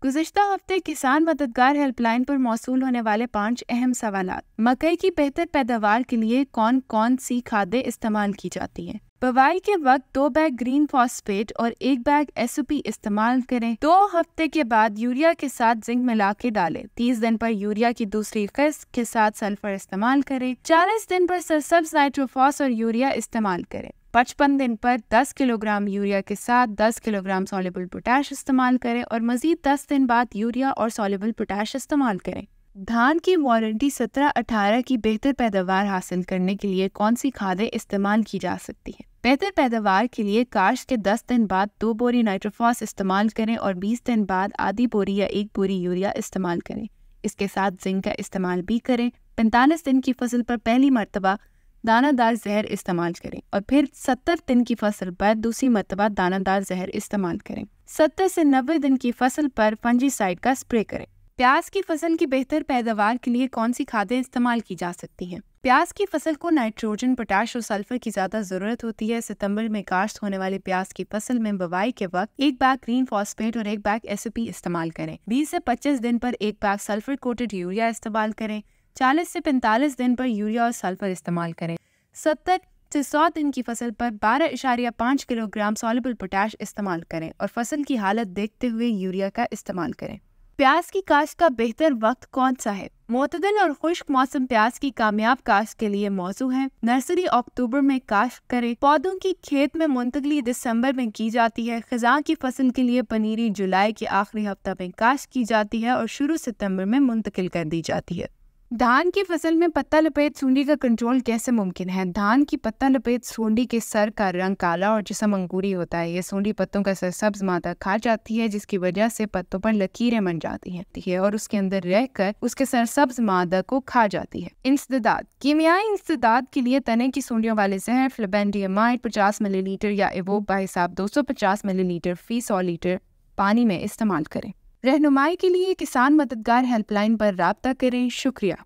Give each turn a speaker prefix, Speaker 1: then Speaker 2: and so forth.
Speaker 1: गुज़िश्ता हफ्ते किसान मददगार हेल्पलाइन पर मौसूल होने वाले 5 अहम सवालात। मकई की बेहतर पैदावार के लिए कौन कौन सी खादें इस्तेमाल की जाती हैं? बुवाई के वक्त 2 बैग ग्रीन फॉस्फेट और 1 बैग एसओपी इस्तेमाल करें। 2 हफ्ते के बाद यूरिया के साथ जिंक मिला के डालें। 30 दिन पर यूरिया की दूसरी किस्त के साथ सल्फर इस्तेमाल करें। 40 दिन पर सरसब्ज नाइट्रोफॉस और यूरिया इस्तेमाल करें। 55 दिन पर 10 किलोग्राम यूरिया के साथ 10 किलोग्राम सॉल्युबल पोटैश इस्तेमाल करें और मजीद 10 दिन बाद यूरिया और सॉल्युबल पोटैश इस्तेमाल करें। धान की वारंटी 17-18 की बेहतर पैदावार हासिल करने के लिए कौन सी खादें इस्तेमाल की जा सकती हैं? बेहतर पैदावार के लिए काश्त के 10 दिन बाद 2 बोरी नाइट्रोफॉस इस्तेमाल करें और 20 दिन बाद आधी बोरी या 1 बोरी यूरिया इस्तेमाल करें। इसके साथ जिंक का इस्तेमाल भी करें। 45 दिन की फसल पर पहली मरतबा दानादार जहर इस्तेमाल करें और फिर 70 दिन की फसल पर दूसरी मरतबा दानादार जहर इस्तेमाल करें। 70 से 90 दिन की फसल पर फंजीसाइड का स्प्रे करें। प्याज की फसल की बेहतर पैदावार के लिए कौन सी खादें इस्तेमाल की जा सकती हैं? प्याज की फसल को नाइट्रोजन, पोटाश और सल्फर की ज्यादा जरूरत होती है। सितंबर में काश्त होने वाली प्याज की फसल में बुवाई के वक्त 1 बैग ग्रीन फॉस्फेट और 1 बैग एसओपी इस्तेमाल करें। 20 से 25 दिन पर 1 बैग सल्फर कोटेड यूरिया इस्तेमाल करें। 40 से 45 दिन पर यूरिया और सल्फर इस्तेमाल करें। 70 से 100 दिन की फसल पर 12.5 किलोग्राम सॉल्युबल पोटैश इस्तेमाल करें और फसल की हालत देखते हुए यूरिया का इस्तेमाल करें। प्याज की काश्त का बेहतर वक्त कौन सा है? मुतदल और खुश्क मौसम प्याज की कामयाब काश्त के लिए मौजू है। नर्सरी अक्टूबर में काश्त करें। पौधों की खेत में मुंतकली दिसंबर में की जाती है। खिज़ां की फसल के लिए पनीरी जुलाई के आखिरी हफ्ता में काश्त की जाती है और शुरू सितंबर में मुंतकिल कर दी जाती है। धान की फसल में पत्ता लपेट सूंडी का कंट्रोल कैसे मुमकिन है? धान की पत्ता लपेट सूंडी के सर का रंग काला और जिस्म अंगूरी होता है। ये सूंडी पत्तों का सरसब्ज मादा खा जाती है, जिसकी वजह से पत्तों पर लकीरें बन जाती हैं और उसके अंदर रहकर उसके सरसब्ज मादा को खा जाती है। इंसदाद। कीमियाई इंसदाद के लिए तने की सूंडियों वाले जहर फ्लेबेंडियामाइड 50 मिलीलीटर या एवोब बाहिसाब 250 मिलीलीटर फी 100 लीटर पानी में इस्तेमाल करें। रहनुमाई के लिए किसान मददगार हेल्पलाइन पर राब्ता करें। शुक्रिया।